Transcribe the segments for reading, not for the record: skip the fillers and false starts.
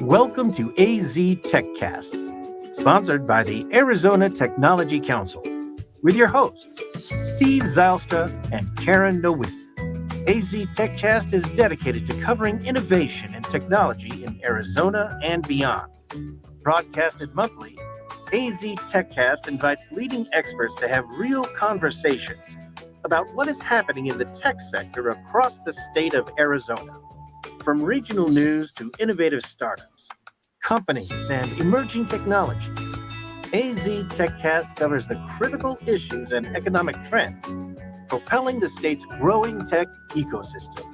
Welcome to AZ TechCast, sponsored by the Arizona Technology Council, with your hosts, Steve Zylstra and Karen Nowicki. AZ TechCast is dedicated to covering innovation and technology in Arizona and beyond. Broadcasted monthly, AZ TechCast invites leading experts to have real conversations about what is happening in the tech sector across the state of Arizona. From regional news to innovative startups, companies, and emerging technologies, AZ TechCast covers the critical issues and economic trends propelling the state's growing tech ecosystem.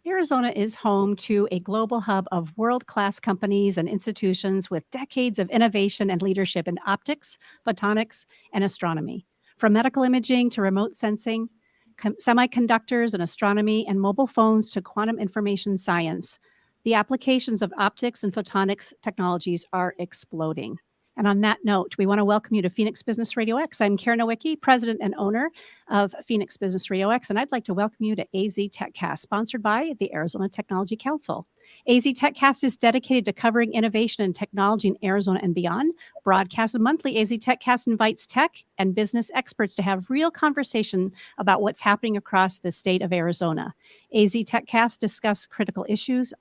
Arizona is home to a global hub of world-class companies and institutions with decades of innovation and leadership in optics, photonics, and astronomy. From medical imaging to remote sensing, semiconductors and astronomy, and mobile phones to quantum information science, the applications of optics and photonics technologies are exploding. And on that note, we want to welcome you to Phoenix Business Radio X. I'm Karen Nowicki, president and owner of Phoenix Business Radio X, and I'd like to welcome you to AZ TechCast, sponsored by the Arizona Technology Council. AZ TechCast is dedicated to covering innovation and technology in Arizona and beyond. Broadcasted monthly, AZ TechCast invites tech and business experts to have real conversation about what's happening across the state of Arizona. AZ TechCast discuss critical issues,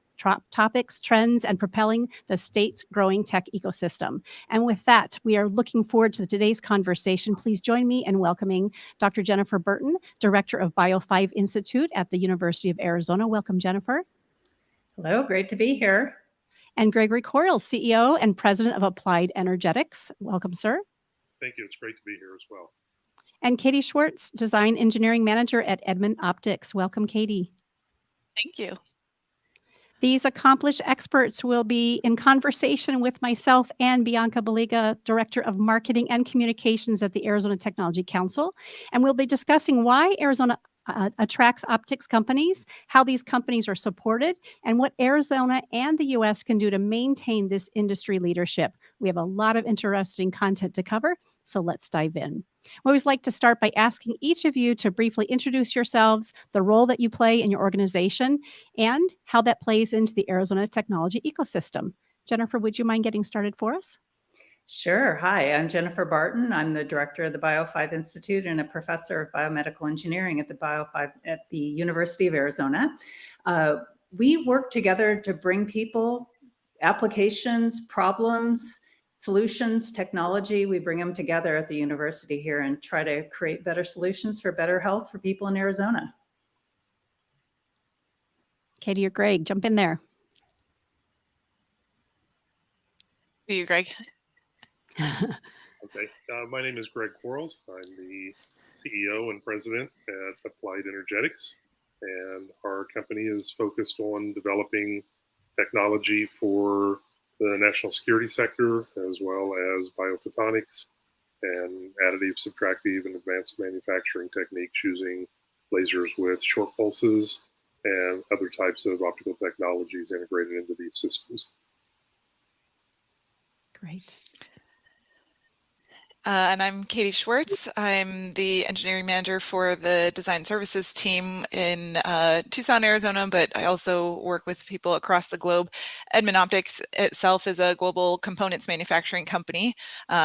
topics, trends, and propelling the state's growing tech ecosystem. And with that, we are looking forward to today's conversation. Please join me in welcoming Dr. Jennifer Burton, Director of Bio5 Institute at the University of Arizona. Welcome, Jennifer. Hello, great to be here. And Gregory Coyle, CEO and President of Applied Energetics. Welcome, sir. Thank you. It's great to be here as well. And Katie Schwartz, Design Engineering Manager at Edmund Optics. Welcome, Katie. Thank you. These accomplished experts will be in conversation with myself and Bianca Baliga, Director of Marketing and Communications at the Arizona Technology Council. And we'll be discussing why Arizona attracts optics companies, how these companies are supported, and what Arizona and the U.S. can do to maintain this industry leadership. We have a lot of interesting content to cover, so let's dive in. We always like to start by asking each of you to briefly introduce yourselves, the role that you play in your organization, and how that plays into the Arizona technology ecosystem. Jennifer, would you mind getting started for us? Sure. Hi, I'm Jennifer Barton. I'm the director of the Bio5 Institute and a professor of biomedical engineering at the University of Arizona. We work together to bring people applications, problems, solutions, technology. We bring them together at the university here and try to create better solutions for better health for people in Arizona. Katie or Greg, jump in there. You, Greg. Okay. My name is Greg Quarles. I'm the CEO and president at Applied Energetics, and our company is focused on developing technology for the national security sector, as well as biophotonics and additive, subtractive, and advanced manufacturing techniques using lasers with short pulses and other types of optical technologies integrated into these systems. Great. And I'm Katie Schwartz. I'm the engineering manager for the design services team in Tucson, Arizona, but I also work with people across the globe. Edmund Optics itself is a global components manufacturing company.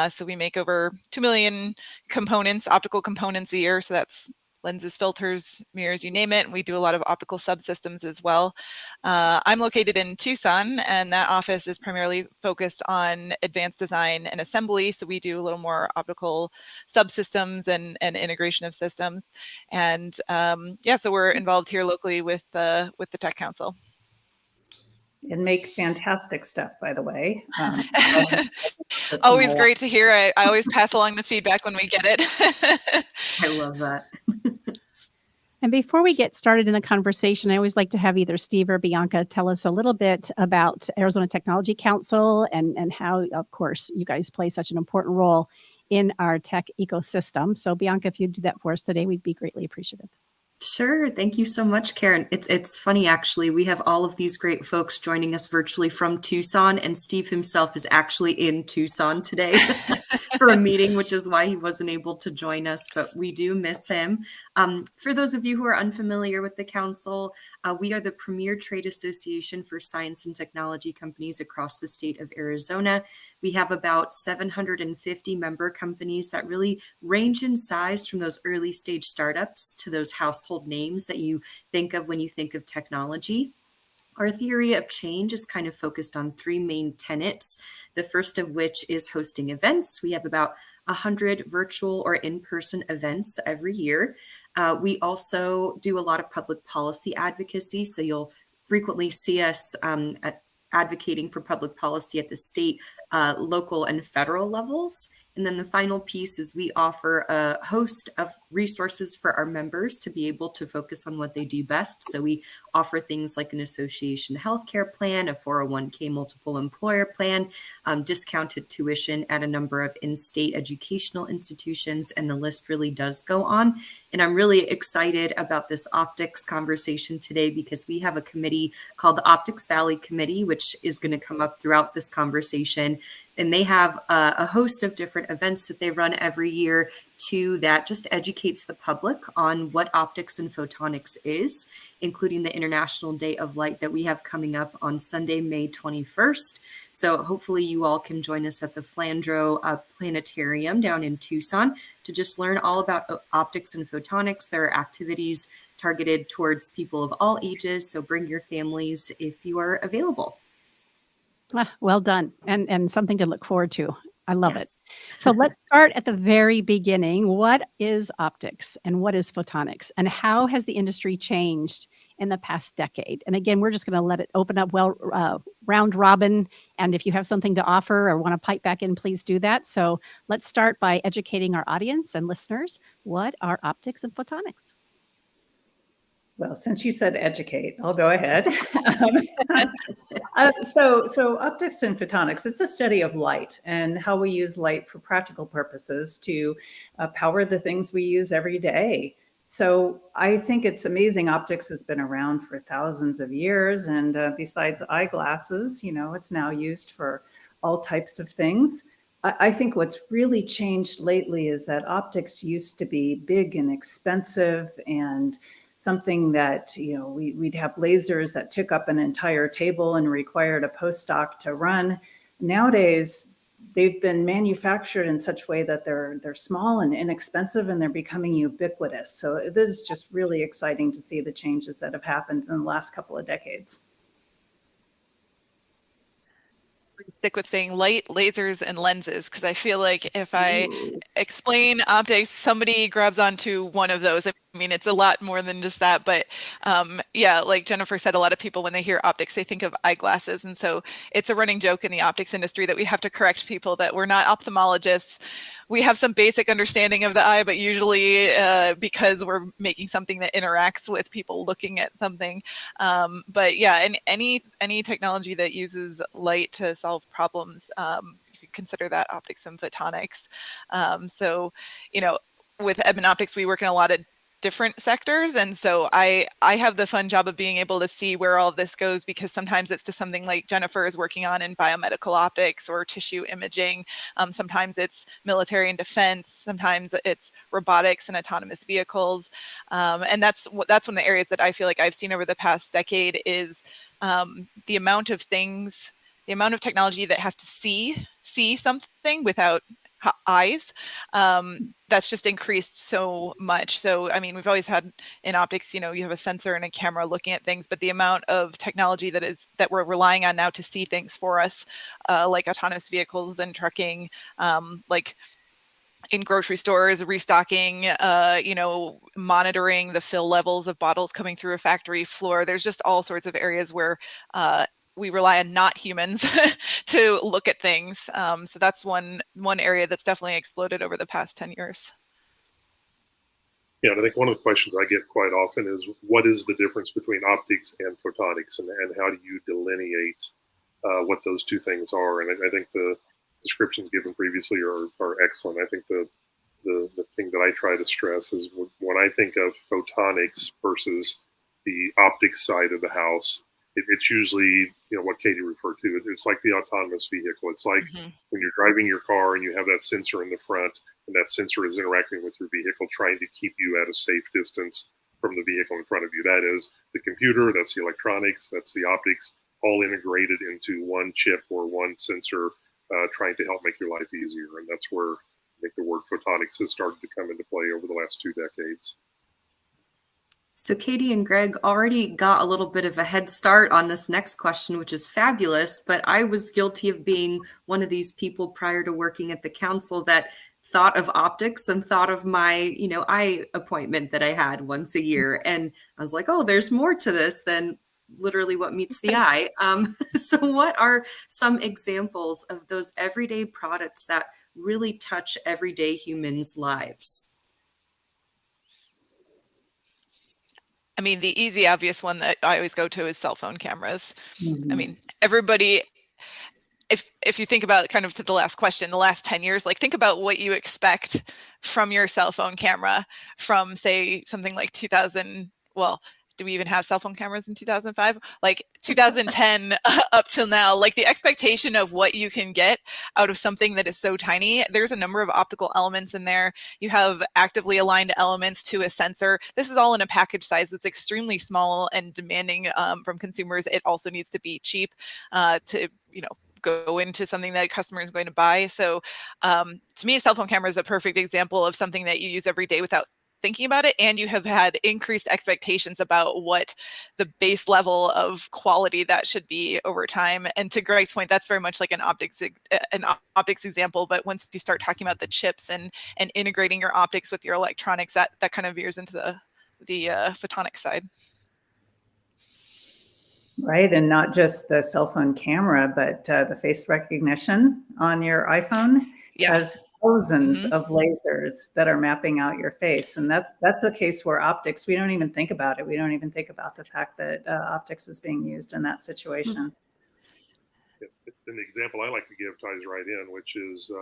So we make over 2 million components, optical components a year. So that's lenses, filters, mirrors, you name it. We do a lot of optical subsystems as well. I'm located in Tucson, and that office is primarily focused on advanced design and assembly. So we do a little more optical subsystems and integration of systems. And so we're involved here locally with the Tech Council. And make fantastic stuff, by the way. Always great to hear. I always pass along the feedback when we get it. I love that. And before we get started in the conversation, I always like to have either Steve or Bianca tell us a little bit about Arizona Technology Council and how, of course, you guys play such an important role in our tech ecosystem. So Bianca, if you'd do that for us today, we'd be greatly appreciative. Sure. Thank you so much, Karen. It's funny, actually. We have all of these great folks joining us virtually from Tucson, and Steve himself is actually in Tucson today. for a meeting, which is why he wasn't able to join us, but we do miss him. For those of you who are unfamiliar with the council, we are the premier trade association for science and technology companies across the state of Arizona. We have about 750 member companies that really range in size from those early stage startups to those household names that you think of when you think of technology. Our theory of change is kind of focused on three main tenets, the first of which is hosting events. We have about 100 virtual or in-person events every year. We also do a lot of public policy advocacy, so you'll frequently see us advocating for public policy at the state, local, and federal levels. And then the final piece is we offer a host of resources for our members to be able to focus on what they do best. So we offer things like an association healthcare plan, a 401k multiple employer plan, discounted tuition at a number of in-state educational institutions, and the list really does go on. And I'm really excited about this optics conversation today because we have a committee called the Optics Valley Committee, which is going to come up throughout this conversation. And they have a host of different events that they run every year that just educates the public on what optics and photonics is, including the International Day of Light that we have coming up on Sunday, May 21st. So hopefully you all can join us at the Flandreau Planetarium down in Tucson to just learn all about optics and photonics. There are activities targeted towards people of all ages, so bring your families if you are available. Well done, and something to look forward to. I love it. Yes. So let's start at the very beginning. What is optics and what is photonics, and how has the industry changed in the past decade? And again, we're just going to let it open up round robin. And if you have something to offer or want to pipe back in, please do that. So let's start by educating our audience and listeners. What are optics and photonics? Well, since you said educate, I'll go ahead. So optics and photonics, it's a study of light and how we use light for practical purposes to power the things we use every day. So I think it's amazing. Optics has been around for thousands of years. And besides eyeglasses, it's now used for all types of things. I think what's really changed lately is that optics used to be big and expensive and something that, we'd have lasers that took up an entire table and required a postdoc to run. Nowadays, they've been manufactured in such a way that they're small and inexpensive, and they're becoming ubiquitous. So this is just really exciting to see the changes that have happened in the last couple of decades. Stick with saying light, lasers, and lenses, because I feel like if I explain optics, somebody grabs onto one of those. I mean, it's a lot more than just that, but yeah, like Jennifer said, a lot of people, when they hear optics, they think of eyeglasses. And so it's a running joke in the optics industry that we have to correct people that we're not ophthalmologists. We have some basic understanding of the eye, but usually because we're making something that interacts with people looking at something. But yeah, and any technology that uses light to solve problems, you could consider that optics and photonics. So, with Edmond Optics, we work in a lot of different sectors. And so I have the fun job of being able to see where all of this goes, because sometimes it's to something like Jennifer is working on in biomedical optics or tissue imaging. Sometimes it's military and defense. Sometimes it's robotics and autonomous vehicles. And that's one of the areas that I feel like I've seen over the past decade is the amount of technology that has to see something without eyes. That's just increased so much. So, I mean, we've always had in optics, you have a sensor and a camera looking at things, but the amount of technology that we're relying on now to see things for us, like autonomous vehicles and trucking, like in grocery stores, restocking, monitoring the fill levels of bottles coming through a factory floor. There's just all sorts of areas where we rely on not humans to look at things. So that's one area that's definitely exploded over the past 10 years. Yeah, and I think one of the questions I get quite often is, what is the difference between optics and photonics, and how do you delineate what those two things are? And I think the descriptions given previously are excellent. I think the thing that I try to stress is when I think of photonics versus the optics side of the house, it's usually, what Katie referred to. It's like the autonomous vehicle. It's like when you're driving your car and you have that sensor in the front, and that sensor is interacting with your vehicle, trying to keep you at a safe distance from the vehicle in front of you. That is the computer, that's the electronics, that's the optics, all integrated into one chip or one sensor, trying to help make your life easier. And that's where I think the word photonics has started to come into play over the last 2 decades. So Katie and Greg already got a little bit of a head start on this next question, which is fabulous, but I was guilty of being one of these people prior to working at the council that thought of optics and thought of my, eye appointment that I had once a year. And I was like, oh, there's more to this than literally what meets the eye. So what are some examples of those everyday products that really touch everyday humans' lives? I mean, the easy, obvious one that I always go to is cell phone cameras. Mm-hmm. I mean, everybody, if you think about kind of to the last question, the last 10 years, like think about what you expect from your cell phone camera from, say, something like 2000, well, do we even have cell phone cameras in 2005? Like 2010 up till now, like the expectation of what you can get out of something that is so tiny. There's a number of optical elements in there. You have actively aligned elements to a sensor. This is all in a package size that's extremely small and demanding from consumers. It also needs to be cheap to, go into something that a customer is going to buy. So to me, a cell phone camera is a perfect example of something that you use every day without thinking about it, and you have had increased expectations about what the base level of quality that should be over time. And to Greg's point, that's very much like an optics example. But once you start talking about the chips and integrating your optics with your electronics, that kind of veers into the photonics side. Right, and not just the cell phone camera, but the face recognition on your iPhone has thousands of lasers that are mapping out your face. And that's a case where optics, we don't even think about it. We don't even think about the fact that optics is being used in that situation. An example I like to give ties right in, which is,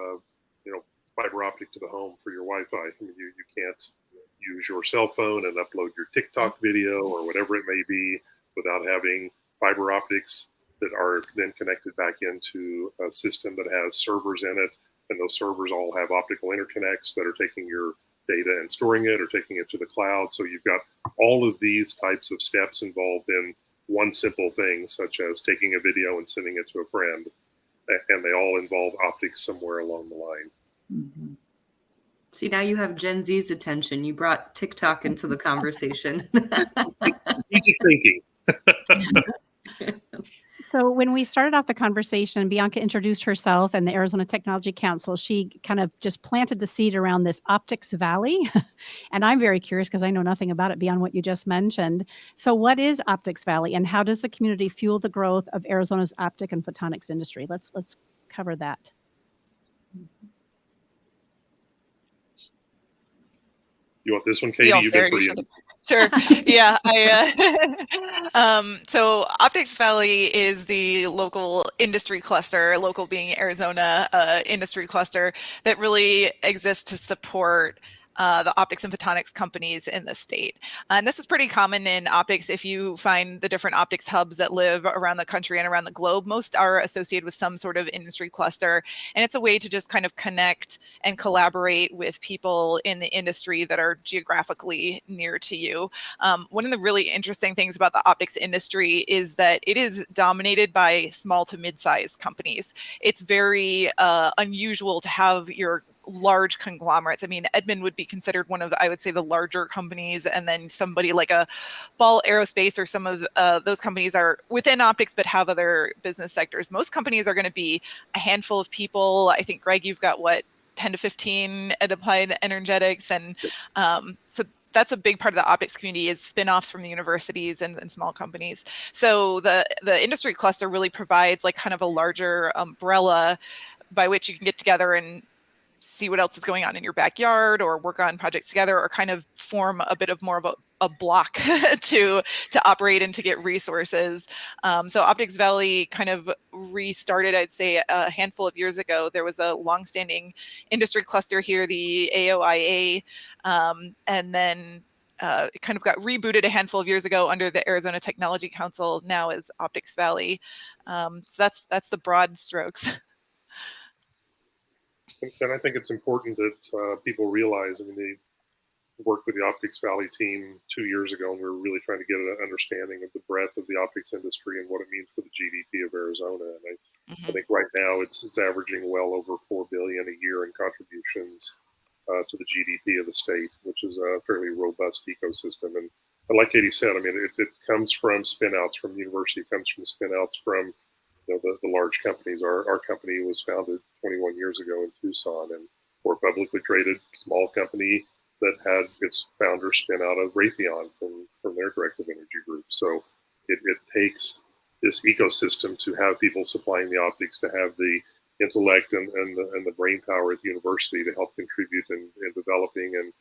fiber optic to the home for your Wi-Fi. I mean, you can't use your cell phone and upload your TikTok video or whatever it may be without having fiber optics that are then connected back into a system that has servers in it. And those servers all have optical interconnects that are taking your data and storing it or taking it to the cloud. So you've got all of these types of steps involved in one simple thing, such as taking a video and sending it to a friend. And they all involve optics somewhere along the line. Mm-hmm. See, now you have Gen Z's attention. You brought TikTok into the conversation. Strategic thinking. So when we started off the conversation, Bianca introduced herself and the Arizona Technology Council. She kind of just planted the seed around this Optics Valley. And I'm very curious because I know nothing about it beyond what you just mentioned. So what is Optics Valley and how does the community fuel the growth of Arizona's optic and photonics industry? Let's cover that. You want this one, Katie? You've been pretty. Sure. Yeah. So Optics Valley is the local industry cluster, local being Arizona industry cluster that really exists to support the optics and photonics companies in the state. And this is pretty common in optics. If you find the different optics hubs that live around the country and around the globe, most are associated with some sort of industry cluster. And it's a way to just kind of connect and collaborate with people in the industry that are geographically near to you. One of the really interesting things about the optics industry is that it is dominated by small to mid-sized companies. It's very unusual to have your large conglomerates. I mean, Edmund would be considered one of the, I would say, the larger companies, and then somebody like a Ball Aerospace or some of those companies are within optics but have other business sectors. Most companies are going to be a handful of people. I think, Greg, you've got what, 10 to 15 at Applied Energetics, and so that's a big part of the optics community is spin-offs from the universities and small companies. So the industry cluster really provides like kind of a larger umbrella by which you can get together and see what else is going on in your backyard or work on projects together or kind of form a bit of more of a block to operate and to get resources. So Optics Valley kind of restarted, I'd say, a handful of years ago. There was a longstanding industry cluster here, the AOIA, and then it kind of got rebooted a handful of years ago under the Arizona Technology Council, now as Optics Valley. So that's the broad strokes. And I think it's important that people realize, I mean, they worked with the Optics Valley team 2 years ago, and we were really trying to get an understanding of the breadth of the optics industry and what it means for the GDP of Arizona. And I think right now it's averaging well over $4 billion a year in contributions to the GDP of the state, which is a fairly robust ecosystem. And like Katie said, I mean, it comes from spin-outs from the university, it comes from spin-outs from the large companies. Our company was founded 21 years ago in Tucson, and we're a publicly traded small company that had its founder spin out of Raytheon from their directive energy group. So it takes this ecosystem to have people supplying the optics, to have the intellect and the brain power at the university to help contribute in developing and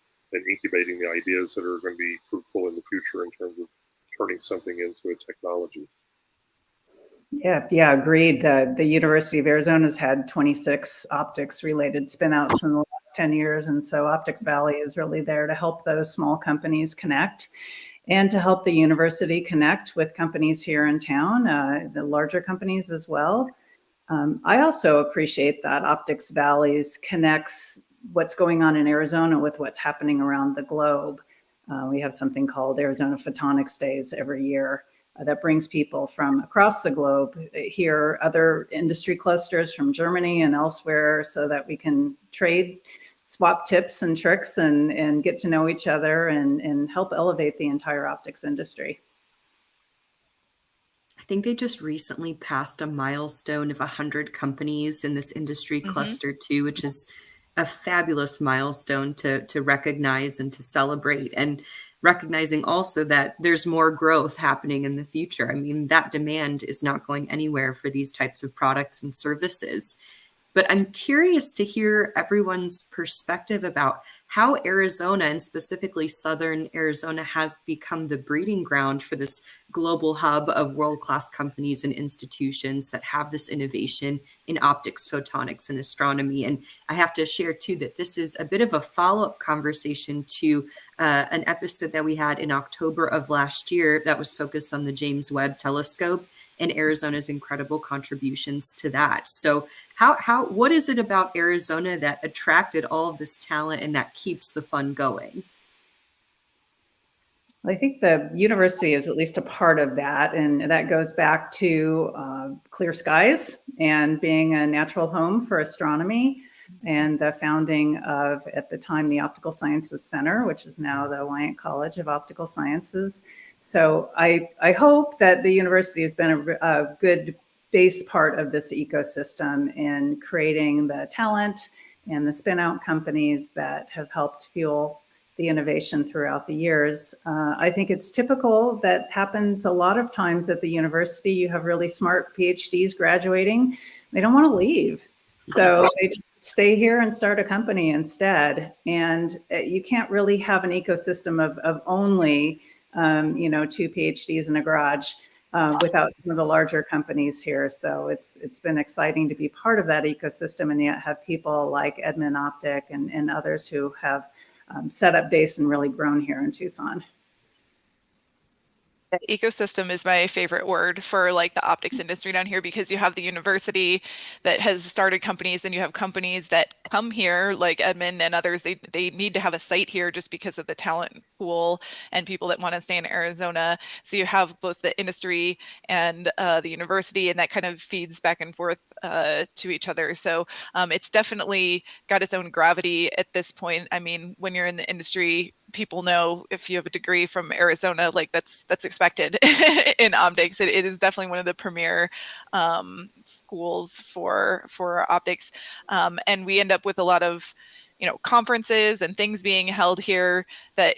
incubating the ideas that are going to be fruitful in the future in terms of turning something into a technology. Yeah, agreed. The University of Arizona's had 26 optics-related spinouts in the last 10 years, and so Optics Valley is really there to help those small companies connect and to help the university connect with companies here in town, the larger companies as well. I also appreciate that Optics Valley's connects what's going on in Arizona with what's happening around the globe. We have something called Arizona Photonics Days every year. That brings people from across the globe here, other industry clusters from Germany and elsewhere, so that we can trade, swap tips and tricks and get to know each other and help elevate the entire optics industry. I think they just recently passed a milestone of 100 companies in this industry cluster too, which is a fabulous milestone to recognize and to celebrate. And recognizing also that there's more growth happening in the future. I mean, that demand is not going anywhere for these types of products and services. But I'm curious to hear everyone's perspective about how Arizona, and specifically Southern Arizona, has become the breeding ground for this global hub of world-class companies and institutions that have this innovation in optics, photonics, and astronomy. And I have to share, too, that this is a bit of a follow-up conversation to an episode that we had in October of last year that was focused on the James Webb Telescope and Arizona's incredible contributions to that. So what is it about Arizona that attracted all of this talent and that keeps the fun going? I think the university is at least a part of that, and that goes back to clear skies and being a natural home for astronomy, and the founding of, at the time, the Optical Sciences Center, which is now the Wyant College of Optical Sciences. So I hope that the university has been a good base part of this ecosystem in creating the talent and the spin-out companies that have helped fuel the innovation throughout the years. I think it's typical that happens a lot of times at the university. You have really smart PhDs graduating. They don't want to leave. So they just stay here and start a company instead. And you can't really have an ecosystem of only, 2 PhDs in a garage without some of the larger companies here. So it's been exciting to be part of that ecosystem and yet have people like Edmund Optic and others who have set up base and really grown here in Tucson. Ecosystem is my favorite word for like the optics industry down here, because you have the university that has started companies, and you have companies that come here like Edmund and others. They need to have a site here just because of the talent pool and people that want to stay in Arizona. So you have both the industry and the university, and that kind of feeds back and forth to each other. So it's definitely got its own gravity at this point. I mean, when you're in the industry, people know if you have a degree from Arizona, like that's expected in optics. It is definitely one of the premier schools for optics, and we end up with a lot of conferences and things being held here that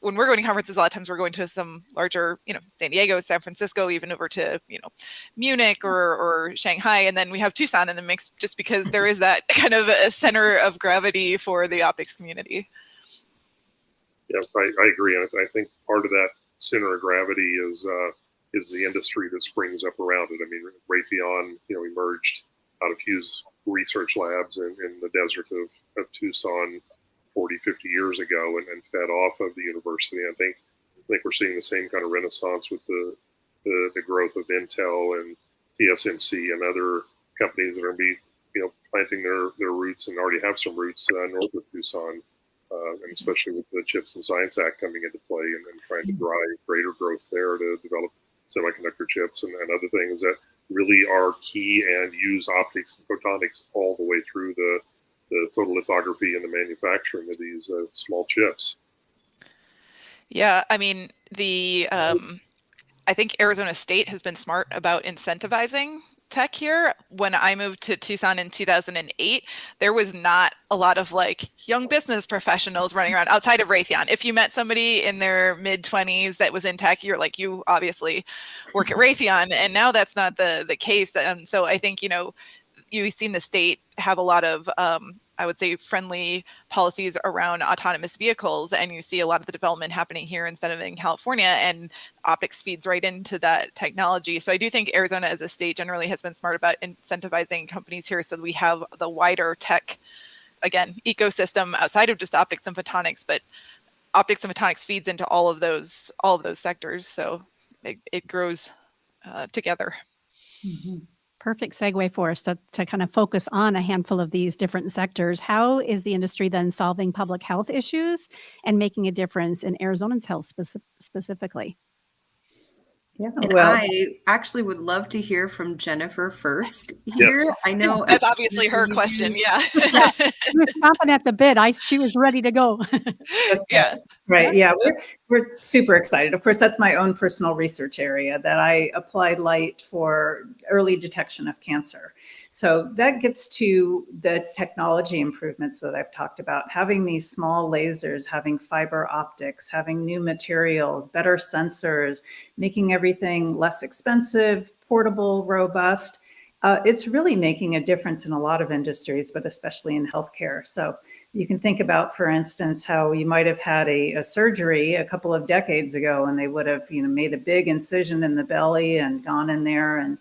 when we're going to conferences, a lot of times we're going to some larger, San Diego, San Francisco, even over to, Munich or Shanghai. And then we have Tucson in the mix just because there is that kind of a center of gravity for the optics community. Yeah, I agree. And I think part of that center of gravity is the industry that springs up around it. I mean, Raytheon, emerged out of Hughes research labs in the desert of Tucson 40, 50 years ago and fed off of the university. I think we're seeing the same kind of renaissance with the growth of Intel and TSMC and other companies that are going to be, planting their roots and already have some roots north of Tucson, and especially with the Chips and Science Act coming into play and trying to drive greater growth there to develop semiconductor chips and other things that really are key and use optics and photonics all the way through the photolithography and the manufacturing of these small chips. Yeah, I mean, I think Arizona State has been smart about incentivizing tech here. When I moved to Tucson in 2008, there was not a lot of like young business professionals running around outside of Raytheon. If you met somebody in their mid-20s that was in tech, you're like, you obviously work at Raytheon. And now that's not the case. So I think, you've seen the state have a lot of, I would say, friendly policies around autonomous vehicles, and you see a lot of the development happening here instead of in California, and optics feeds right into that technology. So I do think Arizona as a state generally has been smart about incentivizing companies here so that we have the wider tech, again, ecosystem outside of just optics and photonics, but optics and photonics feeds into all of those sectors. So it grows together. Mm-hmm. Perfect segue for us to kind of focus on a handful of these different sectors. How is the industry then solving public health issues and making a difference in Arizona's health specifically? Yeah, And well, I actually would love to hear from Jennifer first here. Yes. I know That's obviously her question. Yeah. Yeah. She was chomping at the bit. She was ready to go. that's Yeah. right. Yeah, we're super excited. Of course, that's my own personal research area that I applied light for early detection of cancer. So that gets to the technology improvements that I've talked about, having these small lasers, having fiber optics, having new materials, better sensors, making everything less expensive, portable, robust. It's really making a difference in a lot of industries, but especially in healthcare. So you can think about, for instance, how you might have had a surgery a couple of decades ago, and they would have, made a big incision in the belly and gone in there and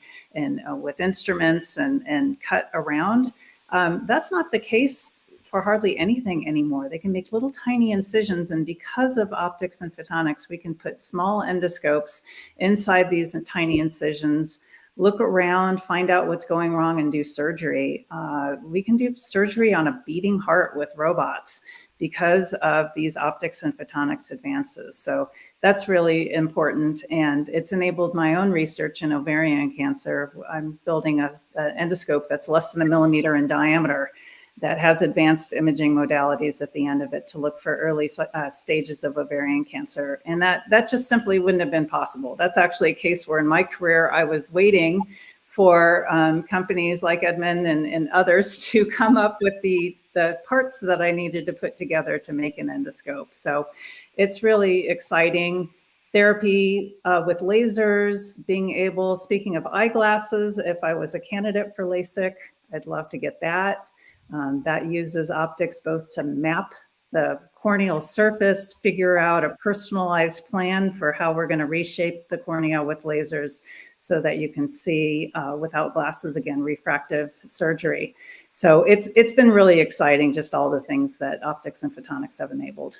with instruments and cut around. That's not the case for hardly anything anymore. They can make little tiny incisions, and because of optics and photonics, we can put small endoscopes inside these tiny incisions, look around, find out what's going wrong, and do surgery. We can do surgery on a beating heart with robots because of these optics and photonics advances. So that's really important, and it's enabled my own research in ovarian cancer. I'm building an endoscope that's less than a millimeter in diameter that has advanced imaging modalities at the end of it to look for early stages of ovarian cancer. And that just simply wouldn't have been possible. That's actually a case where in my career, I was waiting for companies like Edmund and others to come up with the parts that I needed to put together to make an endoscope. So it's really exciting. Therapy with lasers, being able, speaking of eyeglasses, if I was a candidate for LASIK, I'd love to get that. That uses optics both to map the corneal surface, figure out a personalized plan for how we're going to reshape the cornea with lasers so that you can see without glasses, again, refractive surgery. So it's been really exciting, just all the things that optics and photonics have enabled.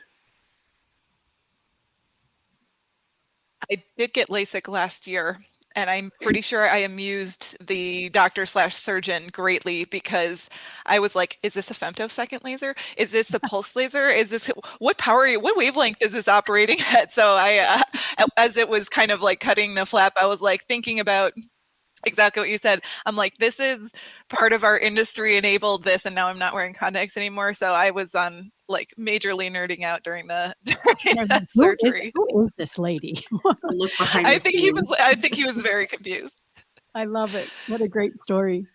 I did get LASIK last year, and I'm pretty sure I amused the doctor/surgeon greatly because I was like, is this a femtosecond laser? Is this a pulse laser? Is this, what wavelength is this operating at? So I, as it was kind of like cutting the flap, I was like thinking about exactly what you said. I'm like, this is part of our industry enabled this, and now I'm not wearing contacts anymore. So I was on like majorly nerding out during that surgery. Who is this lady? Look behind I the think scenes. I think he was very confused. I love it. What a great story.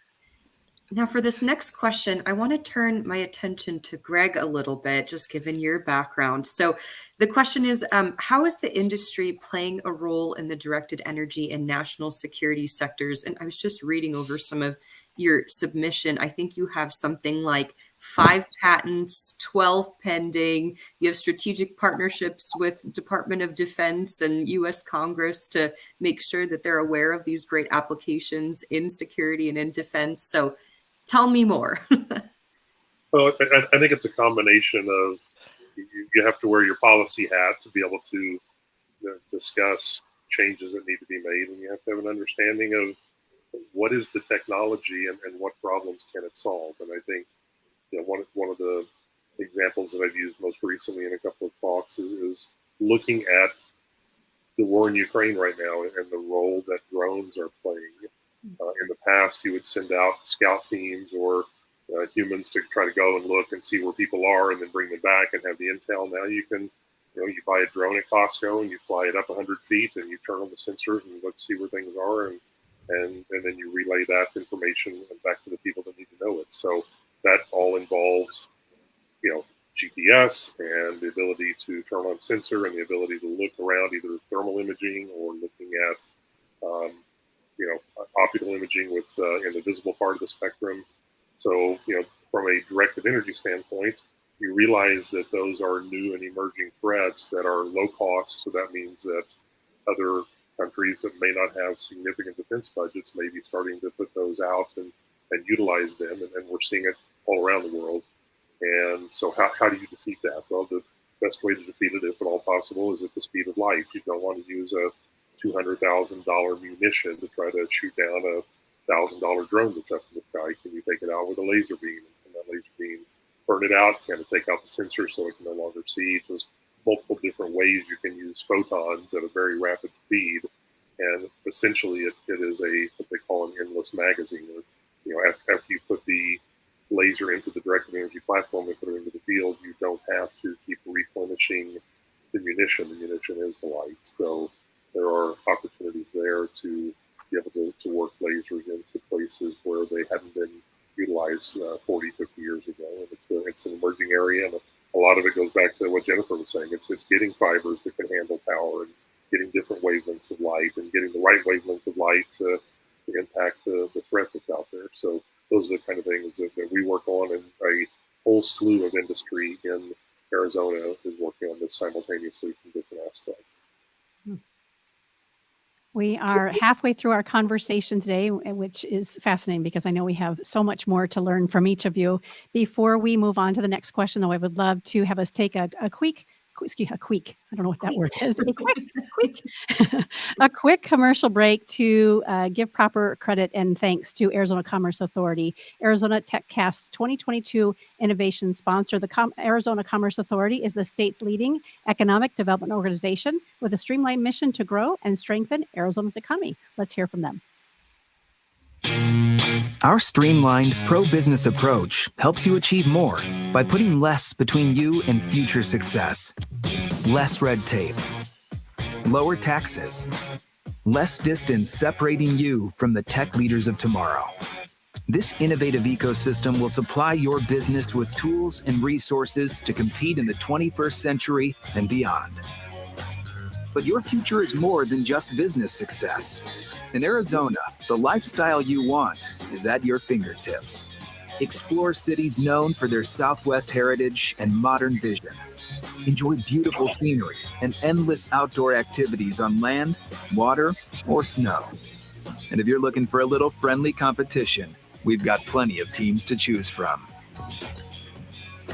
Now, for this next question, I want to turn my attention to Greg a little bit, just given your background. So the question is, how is the industry playing a role in the directed energy and national security sectors? And I was just reading over some of your submission. I think you have something like 5 patents, 12 pending. You have strategic partnerships with Department of Defense and U.S. Congress to make sure that they're aware of these great applications in security and in defense. So tell me more. Well, I think it's a combination of you have to wear your policy hat to be able to discuss changes that need to be made, and you have to have an understanding of what is the technology and what problems can it solve. And I think one of the examples that I've used most recently in a couple of talks is looking at the war in Ukraine right now and the role that drones are playing. In the past, you would send out scout teams or humans to try to go and look and see where people are and then bring them back and have the intel. Now you can, you buy a drone at Costco and you fly it up 100 feet and you turn on the sensors and look, see where things are, and then you relay that information back to the people that need to know it. So that all involves, GPS and the ability to turn on sensor and the ability to look around either thermal imaging or looking at, optical imaging with in the visible part of the spectrum. So, from a directed energy standpoint, you realize that those are new and emerging threats that are low cost. So that means that other countries that may not have significant defense budgets may be starting to put those out and utilize them. And we're seeing it all around the world. And so how do you defeat that? Well, the best way to defeat it, if at all possible, is at the speed of light. You don't want to use a $200,000 munition to try to shoot down a $1,000 drone that's up in the sky. Can you take it out with a laser beam? Can that laser beam burn it out? Can it take out the sensor so it can no longer see? There's multiple different ways you can use photons at a very rapid speed. And essentially, it is what they call an endless magazine. After you put the laser into the directed energy platform and put it into the field, you don't have to keep replenishing the munition. The munition is the light. So there are opportunities there to be able to work lasers into places where they hadn't been utilized 40, 50 years ago. And it's an emerging area, and a lot of it goes back to what Jennifer was saying. It's getting fibers that can handle power and getting different wavelengths of light and getting the right wavelength of light to impact the threat that's out there. So those are the kind of things that we work on, and a whole slew of industry in Arizona is working on this simultaneously from different aspects. We are halfway through our conversation today, which is fascinating because I know we have so much more to learn from each of you. Before we move on to the next question, though, I would love to have us take a quick, I don't know what that word is, a quick commercial break to give proper credit and thanks to Arizona Commerce Authority. Arizona TechCast 2022 innovation sponsor. The Arizona Commerce Authority is the state's leading economic development organization with a streamlined mission to grow and strengthen Arizona's economy. Let's hear from them. Our streamlined pro-business approach helps you achieve more by putting less between you and future success. Less red tape, lower taxes, less distance separating you from the tech leaders of tomorrow. This innovative ecosystem will supply your business with tools and resources to compete in the 21st century and beyond. But your future is more than just business success. In Arizona, the lifestyle you want is at your fingertips. Explore cities known for their Southwest heritage and modern vision. Enjoy beautiful scenery and endless outdoor activities on land, water, or snow. And if you're looking for a little friendly competition, we've got plenty of teams to choose from.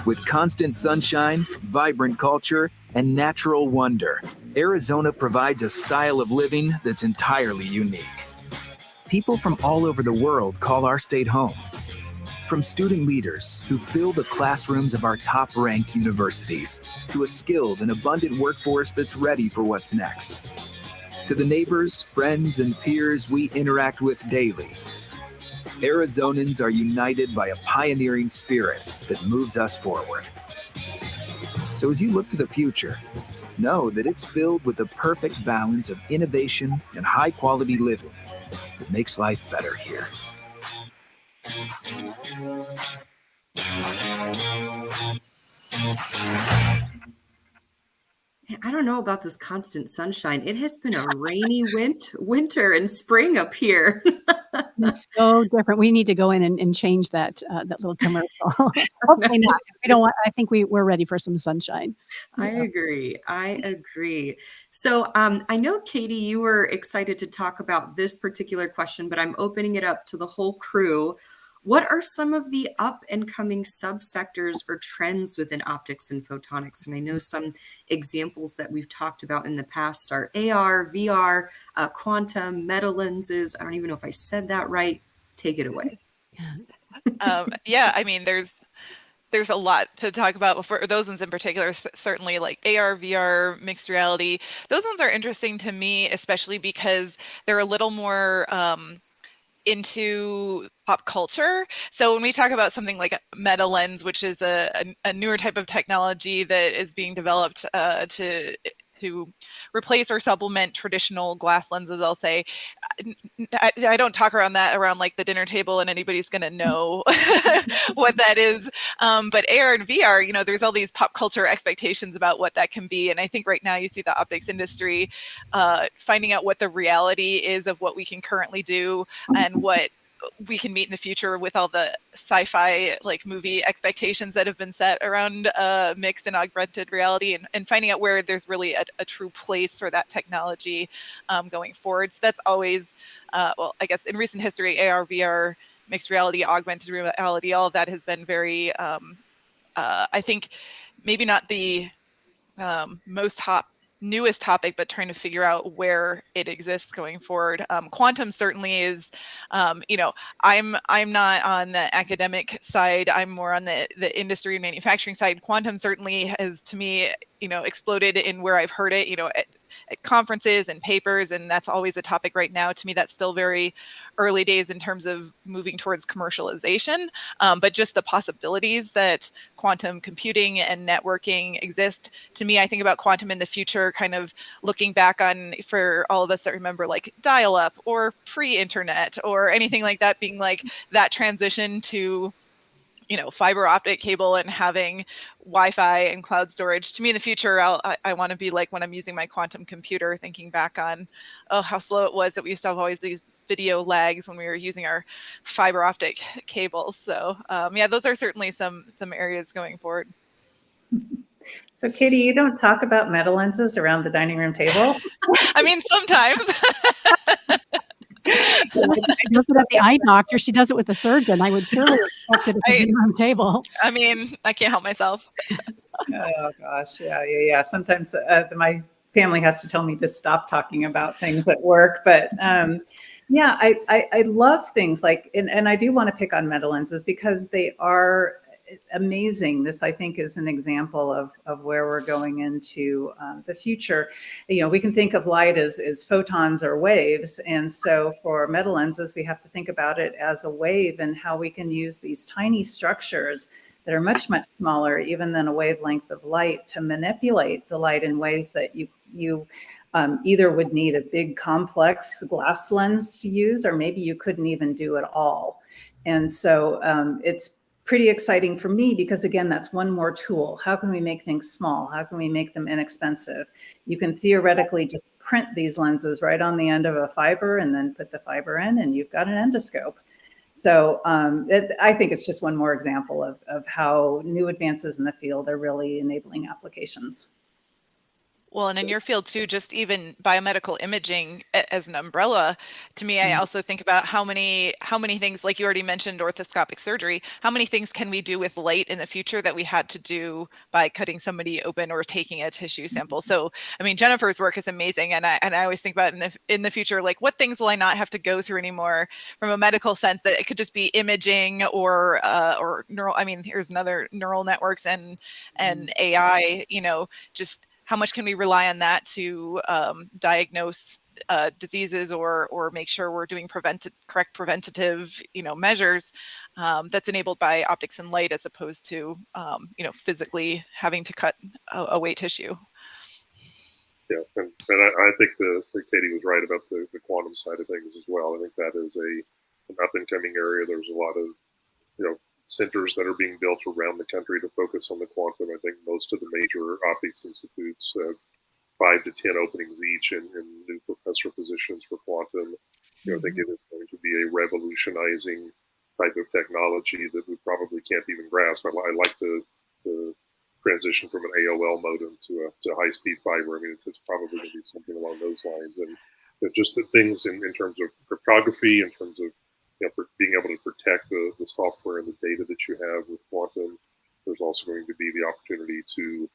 With constant sunshine, vibrant culture, and natural wonder, Arizona provides a style of living that's entirely unique. People from all over the world call our state home. From student leaders who fill the classrooms of our top-ranked universities, to a skilled and abundant workforce that's ready for what's next. To the neighbors, friends, and peers we interact with daily, Arizonans are united by a pioneering spirit that moves us forward. So as you look to the future, know that it's filled with the perfect balance of innovation and high-quality living that makes life better here. I don't know about this constant sunshine. It has been a rainy winter and spring up here. It's so different. We need to go in and change that little commercial. Hopefully not, because we don't want. I think we're ready for some sunshine. I agree. So I know, Katie, you were excited to talk about this particular question, but I'm opening it up to the whole crew. What are some of the up and coming subsectors or trends within optics and photonics? And I know some examples that we've talked about in the past are AR, VR, quantum, meta lenses. I don't even know if I said that right. Take it away. Yeah, I mean, there's a lot to talk about for those ones in particular. Certainly, like AR, VR, mixed reality. Those ones are interesting to me, especially because they're a little more into pop culture. So when we talk about something like a meta lens, which is a newer type of technology that is being developed to replace or supplement traditional glass lenses, I'll say, I don't talk around like the dinner table and anybody's going to know what that is. But AR and VR, there's all these pop culture expectations about what that can be. And I think right now you see the optics industry finding out what the reality is of what we can currently do and what we can meet in the future with all the sci-fi like movie expectations that have been set around mixed and augmented reality, and finding out where there's really a true place for that technology going forward. So that's always, well, I guess in recent history, AR, VR, mixed reality, augmented reality, all of that has been very, I think, maybe not the newest topic, but trying to figure out where it exists going forward. Quantum certainly is, I'm not on the academic side. I'm more on the industry and manufacturing side. Quantum certainly has, to me, exploded in where I've heard it, at conferences and papers, and that's always a topic right now. To me, that's still very early days in terms of moving towards commercialization. But just the possibilities that quantum computing and networking exist, to me, I think about quantum in the future, kind of looking back on, for all of us that remember like dial-up or pre-internet or anything like that, being like that transition to fiber optic cable and having Wi-Fi and cloud storage. To me, in the future, I want to be like when I'm using my quantum computer, thinking back on, how slow it was that we used to have always these video lags when we were using our fiber optic cables. So yeah, those are certainly some areas going forward. So Katie, you don't talk about meta lenses around the dining room table? I mean, sometimes. She does it at the eye doctor. She does it with the surgeon. I would surely expect it at the dining room table. I mean, I can't help myself. Oh gosh, yeah. Sometimes my family has to tell me to stop talking about things at work, but yeah, I love things like, and I do want to pick on meta lenses because they are amazing. This, I think, is an example of where we're going into the future. We can think of light as photons or waves. And so for meta lenses, we have to think about it as a wave and how we can use these tiny structures that are much, much smaller even than a wavelength of light to manipulate the light in ways that you either would need a big complex glass lens to use, or maybe you couldn't even do it all. And so it's pretty exciting for me because, again, that's one more tool. How can we make things small? How can we make them inexpensive? You can theoretically just print these lenses right on the end of a fiber and then put the fiber in and you've got an endoscope. So I think it's just one more example of how new advances in the field are really enabling applications. Well, and in your field too, just even biomedical imaging as an umbrella, to me, I also think about how many things, like you already mentioned, orthoscopic surgery, how many things can we do with light in the future that we had to do by cutting somebody open or taking a tissue sample. So, I mean, Jennifer's work is amazing. And I always think about in the future, like what things will I not have to go through anymore from a medical sense, that it could just be imaging or neural, I mean, here's another neural networks and AI, just how much can we rely on that to diagnose diseases or make sure we're doing correct preventative, measures that's enabled by optics and light, as opposed to, physically having to cut away tissue. Yeah, and I think Katie was right about the quantum side of things as well. I think that is an up and coming area. There's a lot of centers that are being built around the country to focus on the quantum. I think most of the major optics institutes have 5 to 10 openings each in new professor positions for quantum. I think it is going to be a revolutionizing type of technology that we probably can't even grasp. I like the transition from an AOL modem to high-speed fiber. I mean, it's probably going to be something along those lines. And just the things in terms of cryptography, in terms of for being able to protect the software and the data that you have with quantum. There's also going to be the opportunity to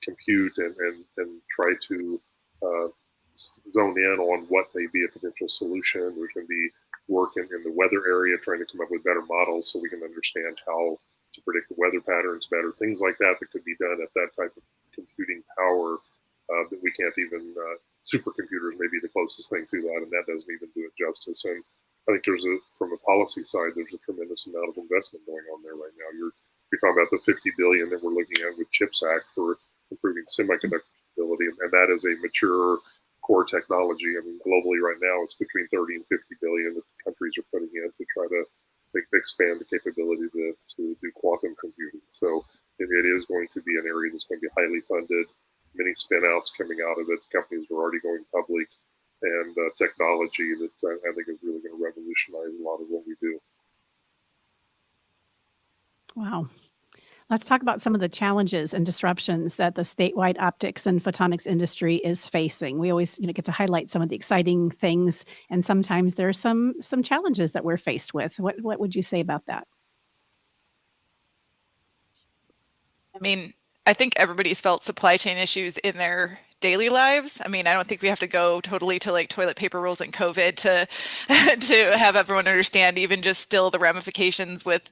compute and try to zone in on what may be a potential solution. There's going to be work in the weather area, trying to come up with better models so we can understand how to predict the weather patterns better, things like that could be done at that type of computing power that we can't even, supercomputers may be the closest thing to that, and that doesn't even do it justice. And I think from a policy side, there's a tremendous amount of investment going on there right now. You're talking about the $50 billion that we're looking at with CHIPS Act for improving semiconductor stability, and that is a mature core technology. I mean, globally right now, it's between 30 and 50 billion that the countries are putting in to try to expand the capability to do quantum computing. So it is going to be an area that's going to be highly funded. Many spin-outs coming out of it. Companies are already going public, and technology that I think is really going to revolutionize a lot of what we do. Wow. Let's talk about some of the challenges and disruptions that the statewide optics and photonics industry is facing. We always, get to highlight some of the exciting things, and sometimes there are some challenges that we're faced with. What would you say about that? I mean, I think everybody's felt supply chain issues in their daily lives. I mean, I don't think we have to go totally to like toilet paper rolls and COVID to to have everyone understand even just still the ramifications with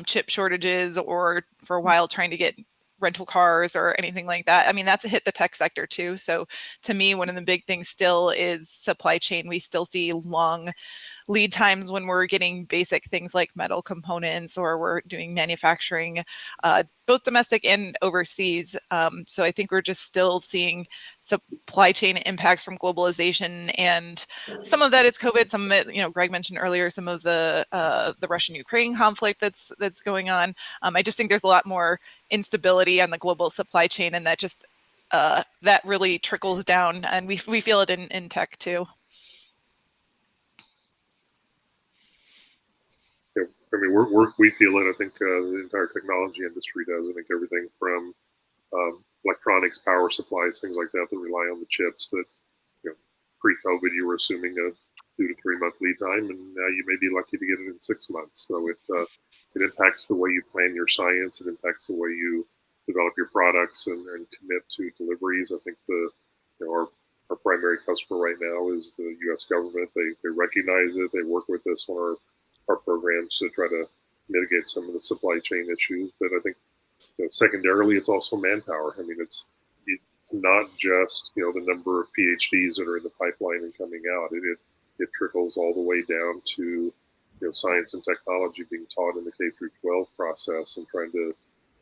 chip shortages, or for a while trying to get rental cars or anything like that. I mean, that's a hit the tech sector too. So to me, one of the big things still is supply chain. We still see long lead times when we're getting basic things like metal components, or we're doing manufacturing, both domestic and overseas. So I think we're just still seeing supply chain impacts from globalization, and some of that is COVID. Some of it, Greg mentioned earlier, some of the Russian-Ukraine conflict that's going on. I just think there's a lot more instability on the global supply chain, and that just that really trickles down, and we feel it in tech too. I mean, we feel it. I think the entire technology industry does. I think everything from electronics, power supplies, things like that rely on the chips that, pre-COVID you were assuming a 2 to 3 month lead time, and now you may be lucky to get it in 6 months. So it impacts the way you plan your science. It impacts the way you develop your products and commit to deliveries. I think our primary customer right now is the U.S. government. They recognize it. They work with us on our programs to try to mitigate some of the supply chain issues. But I think secondarily, it's also manpower. I mean, it's not just the number of PhDs that are in the pipeline and coming out. It trickles all the way down to science and technology being taught in the K through 12 process, and trying to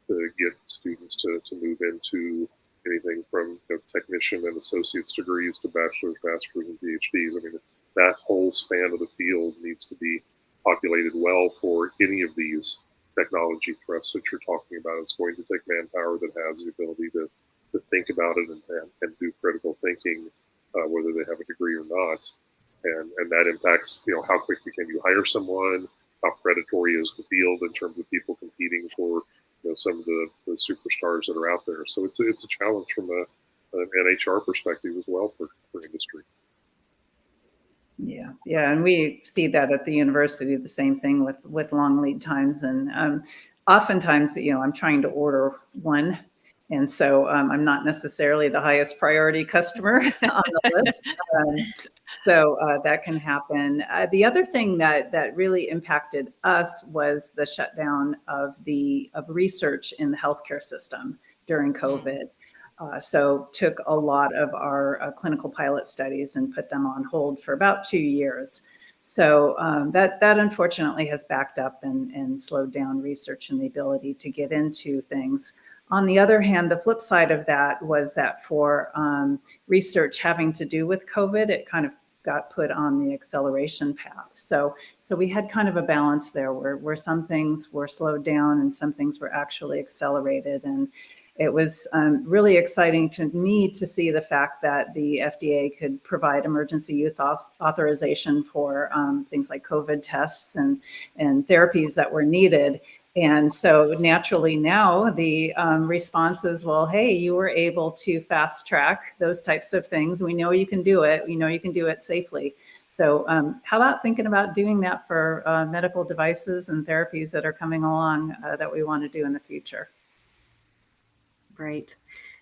get students to move into anything from technician and associate's degrees to bachelor's, master's, and PhDs. I mean, that whole span of the field needs to be populated well for any of these technology threats that you're talking about. It's going to take manpower that has the ability to think about it and do critical thinking, whether they have a degree or not. And that impacts, how quickly can you hire someone, how predatory is the field in terms of people competing for some of the superstars that are out there. So it's a challenge from an HR perspective as well for industry. Yeah, and we see that at the university, the same thing with long lead times. And oftentimes, I'm trying to order one. And so I'm not necessarily the highest priority customer on the list. So that can happen. The other thing that really impacted us was the shutdown of research in the healthcare system during COVID. So took a lot of our clinical pilot studies and put them on hold for about 2 years. So that unfortunately has backed up and slowed down research and the ability to get into things. On the other hand, the flip side of that was that for research having to do with COVID, it kind of got put on the acceleration path. So we had kind of a balance there where some things were slowed down and some things were actually accelerated. And it was really exciting to me to see the fact that the FDA could provide emergency use authorization for things like COVID tests and therapies that were needed. And so naturally now the response is, well, hey, you were able to fast track those types of things. We know you can do it. We know you can do it safely. So how about thinking about doing that for medical devices and therapies that are coming along that we want to do in the future? Right.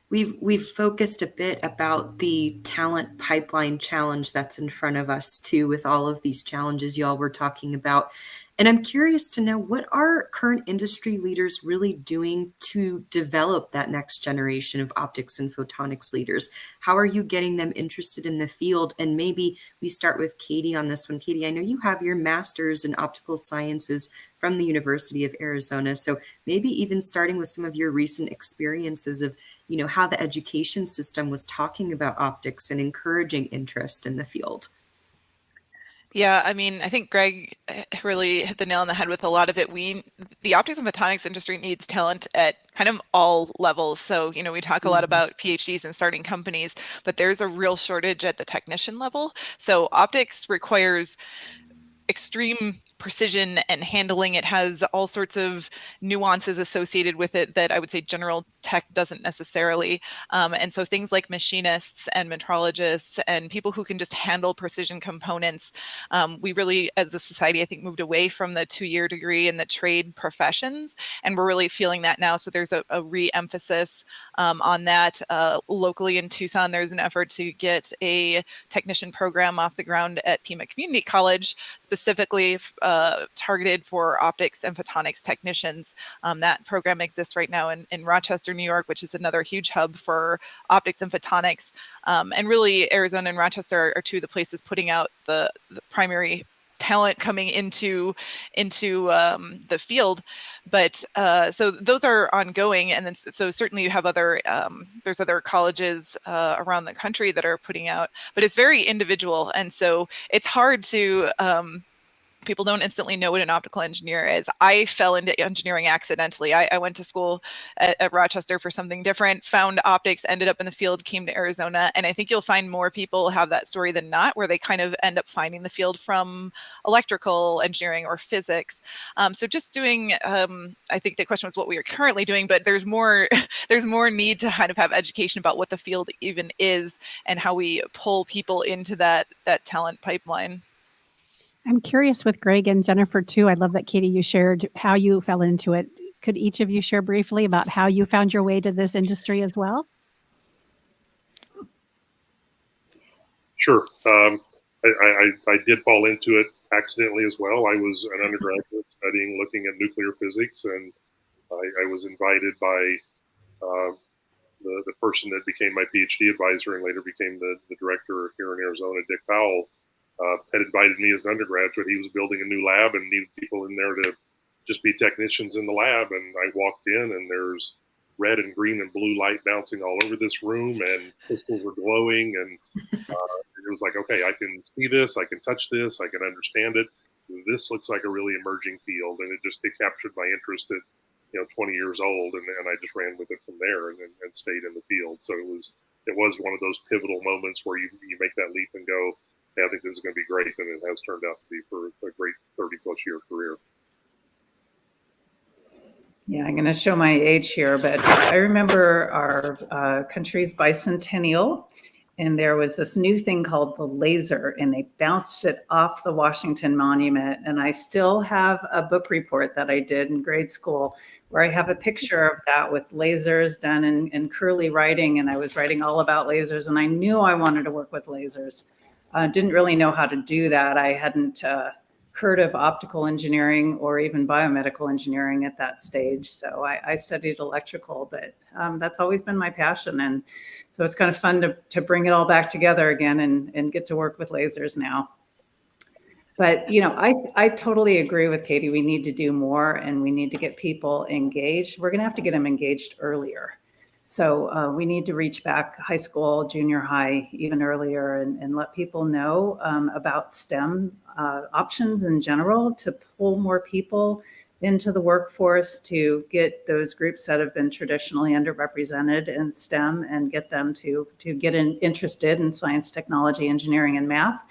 We've focused a bit about the talent pipeline challenge that's in front of us too, with all of these challenges y'all were talking about. And I'm curious to know, what are current industry leaders really doing to develop that next generation of optics and photonics leaders? How are you getting them interested in the field? And maybe we start with Katie on this one. Katie, I know you have your master's in optical sciences from the University of Arizona. So maybe even starting with some of your recent experiences of, how the education system was talking about optics and encouraging interest in the field. Yeah, I mean, I think Greg really hit the nail on the head with a lot of it. The optics and photonics industry needs talent at kind of all levels. So, we talk a lot about PhDs and starting companies, but there's a real shortage at the technician level. So optics requires extreme precision and handling. It has all sorts of nuances associated with it that I would say general tech doesn't necessarily. And so things like machinists and metrologists and people who can just handle precision components, we really, as a society, I think, moved away from the 2-year degree in the trade professions. And we're really feeling that now. So there's a re-emphasis on that. Locally in Tucson, there's an effort to get a technician program off the ground at Pima Community College, specifically targeted for optics and photonics technicians. That program exists right now in Rochester, New York, which is another huge hub for optics and photonics. And really, Arizona and Rochester are two of the places putting out the primary talent coming into the field. But so those are ongoing. And then so certainly you have there's other colleges around the country that are putting out, but it's very individual. And so it's hard to people don't instantly know what an optical engineer is. I fell into engineering accidentally. I went to school at Rochester for something different, found optics, ended up in the field, came to Arizona. And I think you'll find more people have that story than not, where they kind of end up finding the field from electrical engineering or physics. So just doing, I think the question was what we are currently doing, but there's more, there's more need to kind of have education about what the field even is and how we pull people into that talent pipeline. I'm curious with Greg and Jennifer too. I love that, Katie, you shared how you fell into it. Could each of you share briefly about how you found your way to this industry as well? Sure. I did fall into it accidentally as well. I was an undergraduate looking at nuclear physics, and I was invited by the person that became my PhD advisor and later became the director here in Arizona, Dick Powell. Had invited me as an undergraduate. He was building a new lab and needed people in there to just be technicians in the lab. And I walked in, and there's red and green and blue light bouncing all over this room, and crystals were glowing. And it was like, okay, I can see this, I can touch this, I can understand it. This looks like a really emerging field, and it captured my interest at 20 years old, and I just ran with it from there and stayed in the field. So it was one of those pivotal moments where you make that leap and go, I think this is going to be great, and it has turned out to be for a great 30-plus year career. Yeah, I'm going to show my age here, but I remember our country's bicentennial, and there was this new thing called the laser, and they bounced it off the Washington Monument. And I still have a book report that I did in grade school where I have a picture of that with lasers done in curly writing, and I was writing all about lasers, and I knew I wanted to work with lasers. Didn't really know how to do that. I hadn't heard of optical engineering or even biomedical engineering at that stage. So I studied electrical, but that's always been my passion. And so it's kind of fun to bring it all back together again and get to work with lasers now. But, I totally agree with Katie. We need to do more, and we need to get people engaged. We're going to have to get them engaged earlier. So we need to reach back high school, junior high, even earlier, and let people know about STEM options in general to pull more people into the workforce to get those groups that have been traditionally underrepresented in STEM and get them to get interested in science, technology, engineering, and math,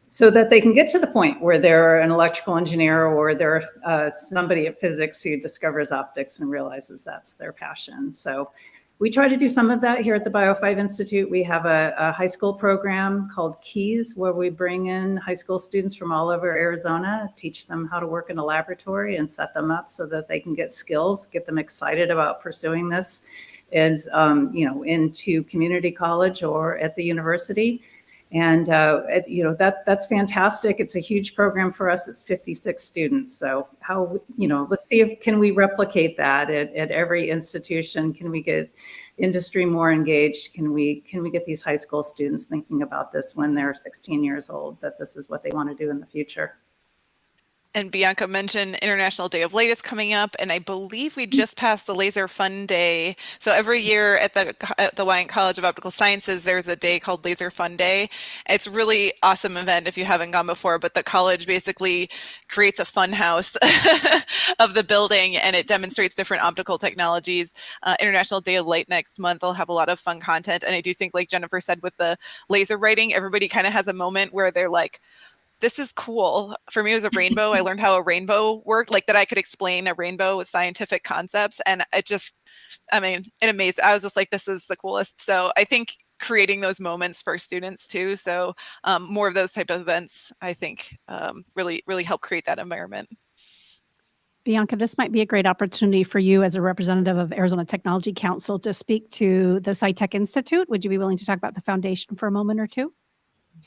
so that they can get to the point where they're an electrical engineer or they're somebody at physics who discovers optics and realizes that's their passion. So we try to do some of that here at the Bio5 Institute. We have a high school program called Keys, where we bring in high school students from all over Arizona, teach them how to work in a laboratory and set them up so that they can get skills, get them excited about pursuing this as, into community college or at the university. And, that's fantastic. It's a huge program for us. It's 56 students. So let's see if can we replicate that at every institution? Can we get industry more engaged? Can we get these high school students thinking about this when they're 16 years old, that this is what they want to do in the future? And Bianca mentioned International Day of Light is coming up, and I believe we just passed the Laser Fun Day. So every year at the Wyant College of Optical Sciences, there's a day called Laser Fun Day. It's a really awesome event if you haven't gone before, but the college basically creates a fun house of the building, and it demonstrates different optical technologies. International Day of Light next month will have a lot of fun content, and I do think, like Jennifer said, with the laser writing, everybody kind of has a moment where they're like, this is cool. For me, it was a rainbow. I learned how a rainbow worked, like that I could explain a rainbow with scientific concepts. And it amazed. I was just like, this is the coolest. So I think creating those moments for students too. So more of those type of events, I think really, really help create that environment. Bianca, this might be a great opportunity for you as a representative of Arizona Technology Council to speak to the SciTech Institute. Would you be willing to talk about the foundation for a moment or two?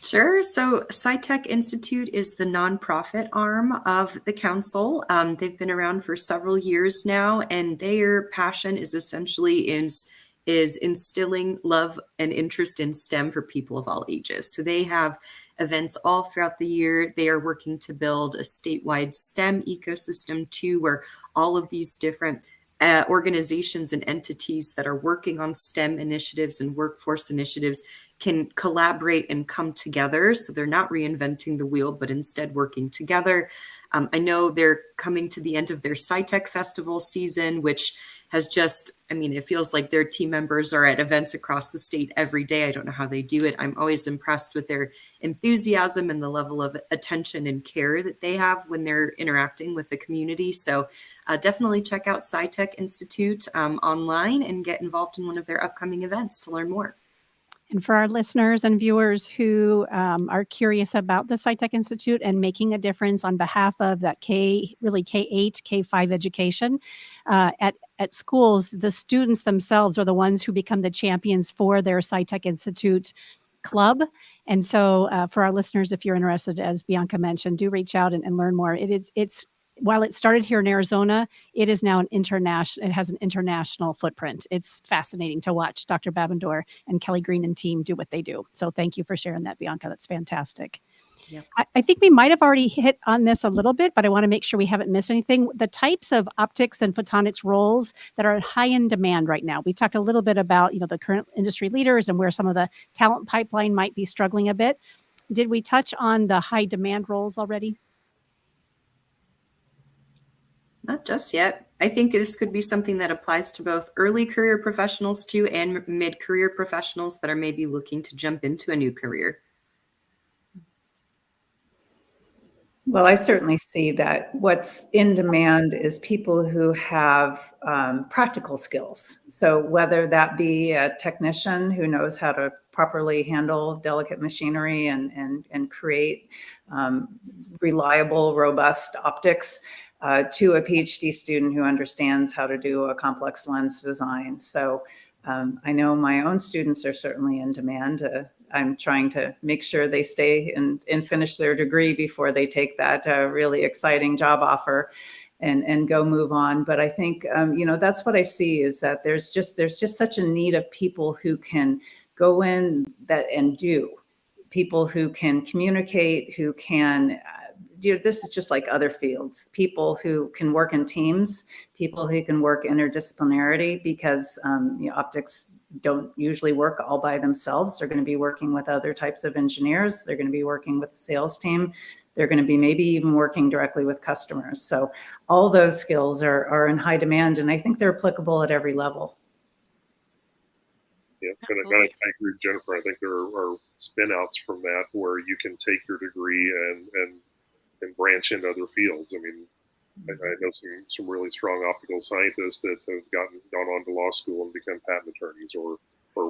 Sure. So SciTech Institute is the nonprofit arm of the council. They've been around for several years now, and their passion is essentially is instilling love and interest in STEM for people of all ages. So they have events all throughout the year. They are working to build a statewide STEM ecosystem too, where all of these different organizations and entities that are working on STEM initiatives and workforce initiatives can collaborate and come together. So they're not reinventing the wheel, but instead working together. I know they're coming to the end of their SciTech Festival season, which has it feels like their team members are at events across the state every day. I don't know how they do it. I'm always impressed with their enthusiasm and the level of attention and care that they have when they're interacting with the community. So definitely check out SciTech Institute online and get involved in one of their upcoming events to learn more. And for our listeners and viewers who are curious about the SciTech Institute and making a difference on behalf of that K8, K5 education at schools, the students themselves are the ones who become the champions for their SciTech Institute club. And so for our listeners, if you're interested, as Bianca mentioned, do reach out and learn more. It's while it started here in Arizona, it is now it has an international footprint. It's fascinating to watch Dr. Babendor and Kelly Green and team do what they do. So thank you for sharing that, Bianca. That's fantastic. Yeah. I think we might have already hit on this a little bit, but I want to make sure we haven't missed anything. The types of optics and photonics roles that are high in demand right now. We talked a little bit about, the current industry leaders and where some of the talent pipeline might be struggling a bit. Did we touch on the high demand roles already? Not just yet. I think this could be something that applies to both early career professionals too and mid-career professionals that are maybe looking to jump into a new career. Well, I certainly see that what's in demand is people who have practical skills. So whether that be a technician who knows how to properly handle delicate machinery and create reliable, robust optics, to a PhD student who understands how to do a complex lens design. So I know my own students are certainly in demand. I'm trying to make sure they stay and finish their degree before they take that really exciting job offer and go move on. But I think, that's what I see is that there's just such a need of people who can go in and do, people who can communicate, who can this is just like other fields, people who can work in teams, people who can work interdisciplinarity, because optics don't usually work all by themselves. They're going to be working with other types of engineers. They're going to be working with the sales team. They're going to be maybe even working directly with customers. So all those skills are in high demand, and I think they're applicable at every level. Yeah, and I agree with Jennifer. I think there are spin outs from that where you can take your degree and branch into other fields. I mean, I know some really strong optical scientists that have gone on to law school and become patent attorneys, or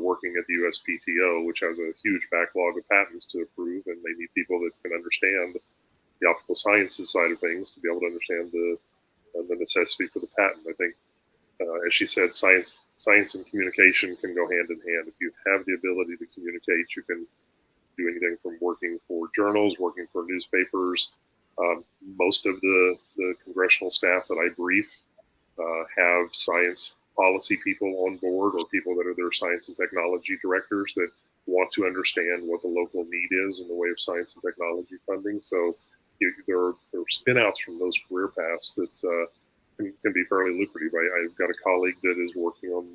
working at the USPTO, which has a huge backlog of patents to approve, and they need people that can understand the optical sciences side of things to be able to understand the necessity for the patent. I think, as she said, science and communication can go hand in hand. If you have the ability to communicate, you can do anything from working for journals, working for newspapers. Most of the congressional staff that I brief have science policy people on board, or people that are their science and technology directors that want to understand what the local need is in the way of science and technology funding. So there are spin outs from those career paths that can be fairly lucrative. I've got a colleague that is working on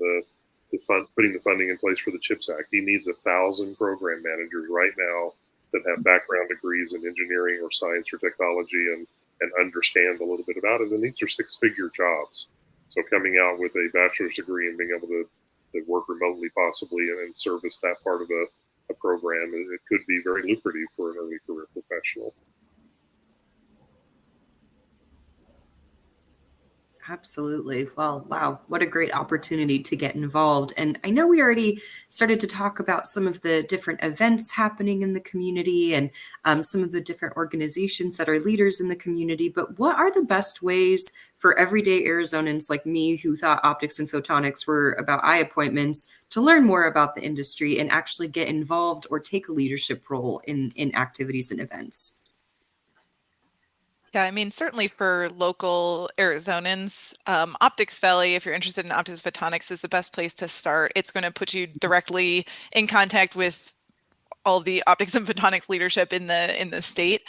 putting the funding in place for the CHIPS Act. He needs 1,000 program managers right now that have background degrees in engineering or science or technology and understand a little bit about it. And these are 6-figure jobs. So coming out with a bachelor's degree and being able to work remotely possibly and service that part of a program, it could be very lucrative for an early career professional. Absolutely. Well, wow, what a great opportunity to get involved. And I know we already started to talk about some of the different events happening in the community and some of the different organizations that are leaders in the community, but what are the best ways for everyday Arizonans like me who thought optics and photonics were about eye appointments to learn more about the industry and actually get involved or take a leadership role in activities and events? Yeah, I mean, certainly for local Arizonans, Optics Valley, if you're interested in optics photonics, is the best place to start. It's going to put you directly in contact with all the optics and photonics leadership in the state.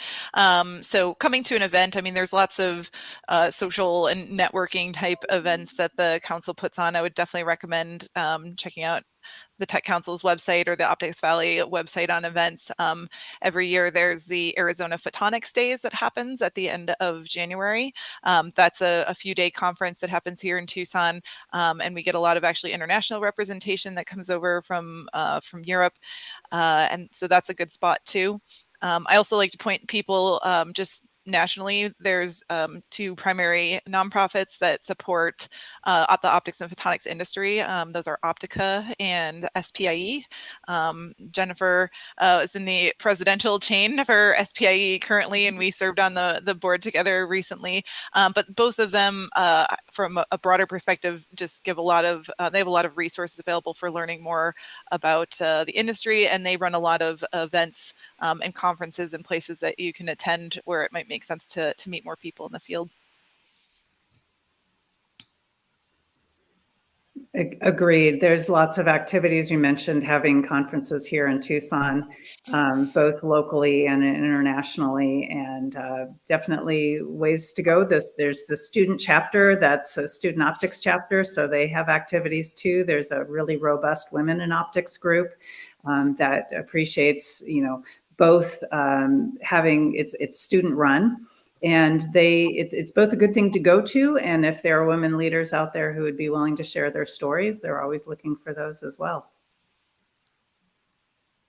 So coming to an event, I mean, there's lots of social and networking type events that the council puts on. I would definitely recommend checking out the Tech Council's website or the Optics Valley website on events. Every year there's the Arizona Photonics Days that happens at the end of January. That's a few-day conference that happens here in Tucson, and we get a lot of actually international representation that comes over from Europe, and so that's a good spot too. I also like to point people just nationally, there's 2 primary nonprofits that support the optics and photonics industry. Those are Optica and SPIE. Jennifer is in the presidential chain for SPIE currently, and we served on the board together recently. But both of them, from a broader perspective, just give a lot of, they have a lot of resources available for learning more about the industry, and they run a lot of events and conferences and places that you can attend where it might make sense to meet more people in the field. Agreed. There's lots of activities. You mentioned having conferences here in Tucson, both locally and internationally, and definitely ways to go. There's the student chapter, that's a student optics chapter, so they have activities too. There's a really robust women in optics group that appreciates, both having it's student run. And it's both a good thing to go to, and if there are women leaders out there who would be willing to share their stories, they're always looking for those as well.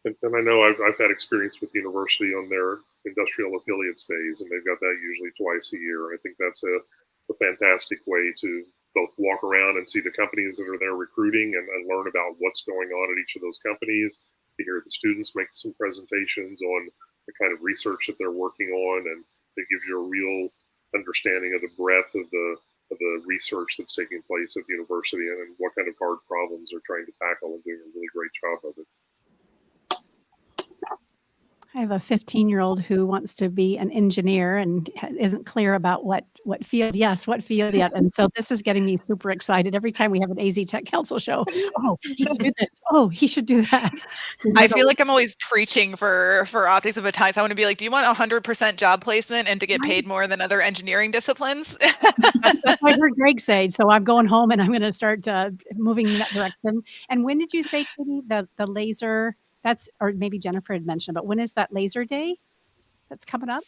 And I know I've had experience with the university on their industrial affiliates days, and they've got that usually twice a year. I think that's a fantastic way to both walk around and see the companies that are there recruiting and learn about what's going on at each of those companies, to hear the students make some presentations on the kind of research that they're working on, and it gives you a real understanding of the breadth of the research that's taking place at the university and what kind of hard problems they're trying to tackle, and doing a really great job of it. I have a 15-year-old who wants to be an engineer and isn't clear about what field. Yes, what field yet. And so this is getting me super excited every time we have an AZ Tech Council show. Oh, he should do this. Oh, he should do that. I feel like I'm always preaching for optics and photonics. I want to be like, do you want 100% job placement and to get paid more than other engineering disciplines? That's what I heard Greg say. So I'm going home and I'm going to start moving in that direction. And when did you say, Katie, the laser? Or maybe Jennifer had mentioned, but when is that laser day that's coming up?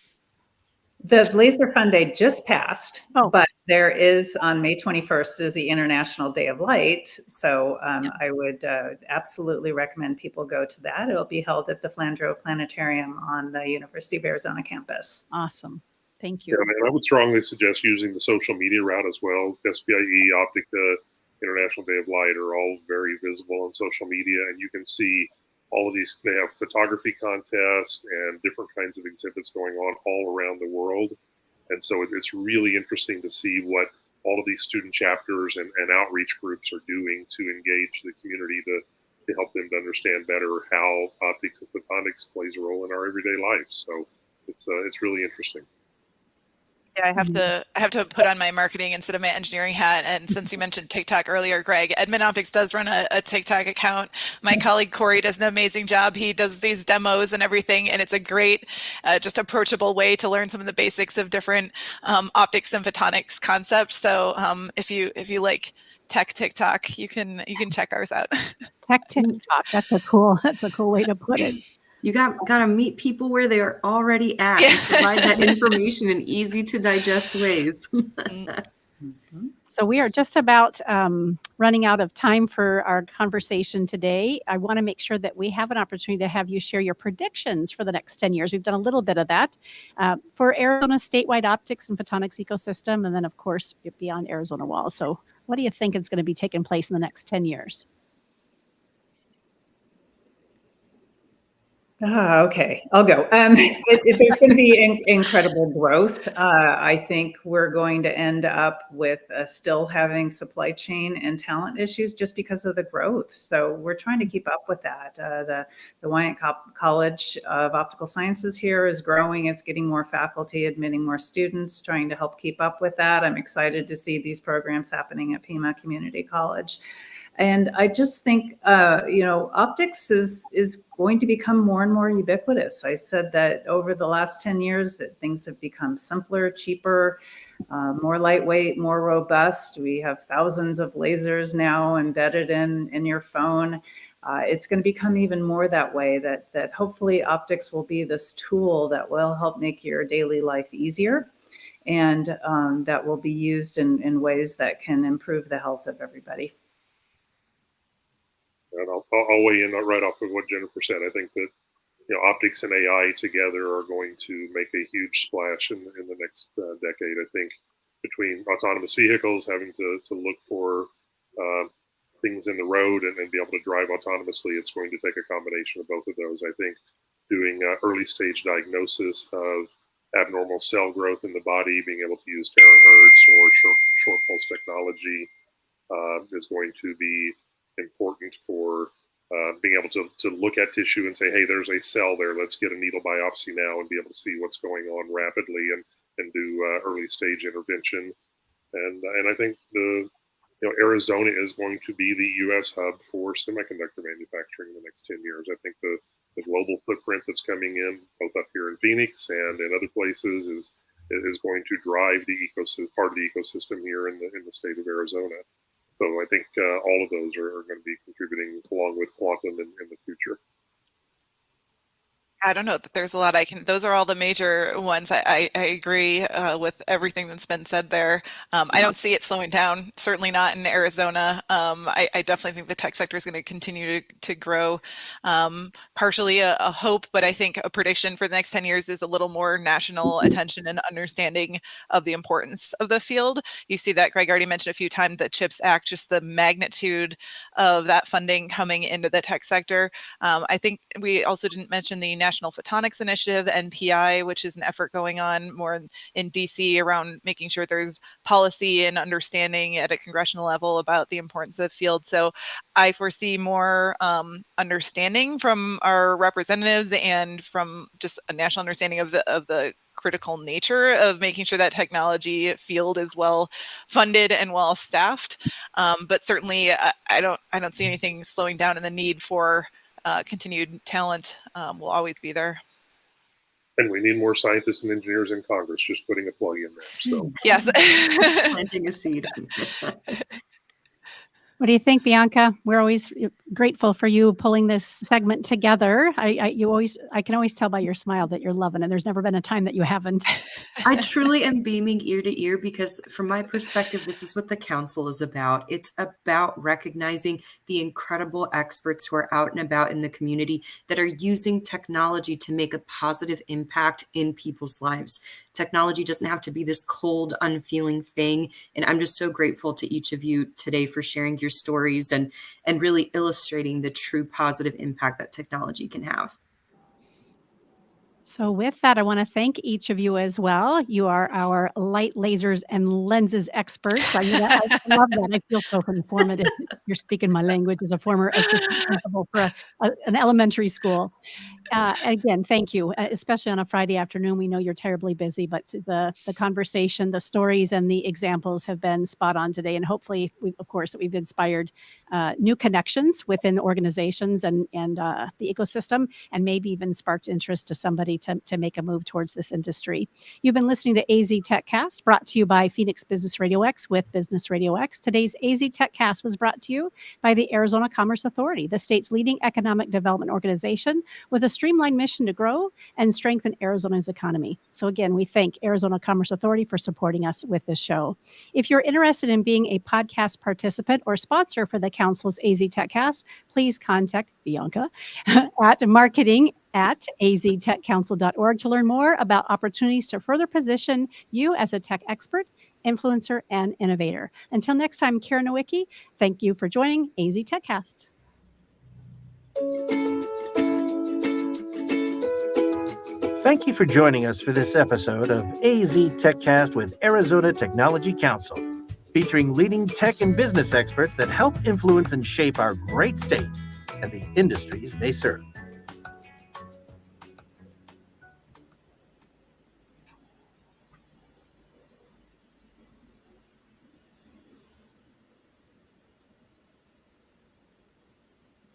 The Laser Fun Day just passed, Oh. but there is on May 21st is the International Day of Light. So I would absolutely recommend people go to that. It'll be held at the Flandreau Planetarium on the University of Arizona campus. Awesome. Thank you. Yeah, and I would strongly suggest using the social media route as well. SPIE, Optica, International Day of Light are all very visible on social media, and you can see all of these. They have photography contests and different kinds of exhibits going on all around the world. And so it's really interesting to see what all of these student chapters and outreach groups are doing to engage the community to help them to understand better how optics and photonics plays a role in our everyday life. So it's really interesting. Yeah, I have to put on my marketing instead of my engineering hat. And since you mentioned TikTok earlier, Greg, Edmond Optics does run a TikTok account. My colleague Corey does an amazing job. He does these demos and everything, and it's a great, just approachable way to learn some of the basics of different optics and photonics concepts. So if you like tech TikTok, you can check ours out. Tech TikTok. That's a cool way to put it. You got to meet people where they are already at and provide that information in easy to digest ways. So we are just about running out of time for our conversation today. I want to make sure that we have an opportunity to have you share your predictions for the next 10 years. We've done a little bit of that for Arizona's statewide optics and photonics ecosystem, and then, of course, beyond Arizona walls. So what do you think is going to be taking place in the next 10 years? Okay, I'll go. There's going to be incredible growth. I think we're going to end up with still having supply chain and talent issues just because of the growth. So we're trying to keep up with that. The Wyant College of Optical Sciences here is growing. It's getting more faculty, admitting more students, trying to help keep up with that. I'm excited to see these programs happening at Pima Community College. And I just think, optics is going to become more and more ubiquitous. I said that over the last 10 years that things have become simpler, cheaper, more lightweight, more robust. We have thousands of lasers now embedded in your phone. It's going to become even more that way, that hopefully optics will be this tool that will help make your daily life easier, and that will be used in ways that can improve the health of everybody. And I'll weigh in right off of what Jennifer said. I think that optics and AI together are going to make a huge splash in the next decade. I think between autonomous vehicles having to look for things in the road and be able to drive autonomously, it's going to take a combination of both of those. I think doing early stage diagnosis of abnormal cell growth in the body, being able to use terahertz or short pulse technology is going to be important for being able to look at tissue and say, hey, there's a cell there. Let's get a needle biopsy now and be able to see what's going on rapidly and do early stage intervention. And I think Arizona is going to be the U.S. hub for semiconductor manufacturing in the next 10 years. I think the global footprint that's coming in, both up here in Phoenix and in other places, is going to drive the part of the ecosystem here in the state of Arizona. So I think all of those are going to be contributing along with quantum in the future. I don't know that there's a lot those are all the major ones. I agree with everything that's been said there. I don't see it slowing down, certainly not in Arizona. I definitely think the tech sector is going to continue to grow. Partially a hope, but I think a prediction for the next 10 years is a little more national attention and understanding of the importance of the field. You see that Greg already mentioned a few times, the CHIPS Act, just the magnitude of that funding coming into the tech sector. I think we also didn't mention the National Photonics Initiative, NPI, which is an effort going on more in DC around making sure there's policy and understanding at a congressional level about the importance of the field. So I foresee more understanding from our representatives and from just a national understanding of the critical nature of making sure that technology field is well funded and well staffed. But certainly I don't see anything slowing down, and the need for continued talent will always be there. And we need more scientists and engineers in Congress, just putting a plug in there. So yes. Planting a seed. What do you think, Bianca? We're always grateful for you pulling this segment together. I can always tell by your smile that you're loving it. There's never been a time that you haven't. I truly am beaming ear to ear because from my perspective, this is what the council is about. It's about recognizing the incredible experts who are out and about in the community that are using technology to make a positive impact in people's lives. Technology doesn't have to be this cold, unfeeling thing. And I'm just so grateful to each of you today for sharing your stories and really illustrating the true positive impact that technology can have. So with that, I want to thank each of you as well. You are our light lasers and lenses experts. I love that. I feel so informative. You're speaking my language as a former assistant principal for an elementary school. Again, thank you, especially on a Friday afternoon. We know you're terribly busy, but the conversation, the stories, and the examples have been spot on today. And hopefully, we've inspired new connections within organizations and the ecosystem, and maybe even sparked interest to somebody to make a move towards this industry. You've been listening to AZ TechCast, brought to you by Phoenix Business Radio X with Business Radio X. Today's AZ TechCast was brought to you by the Arizona Commerce Authority, the state's leading economic development organization with a streamlined mission to grow and strengthen Arizona's economy. So again, we thank Arizona Commerce Authority for supporting us with this show. If you're interested in being a podcast participant or sponsor for the Council's AZ TechCast, please contact Bianca at marketing@aztechcouncil.org to learn more about opportunities to further position you as a tech expert, influencer, and innovator. Until next time, Karen Nowicki, thank you for joining AZ TechCast. Thank you for joining us for this episode of AZ TechCast with Arizona Technology Council, featuring leading tech and business experts that help influence and shape our great state and the industries they serve.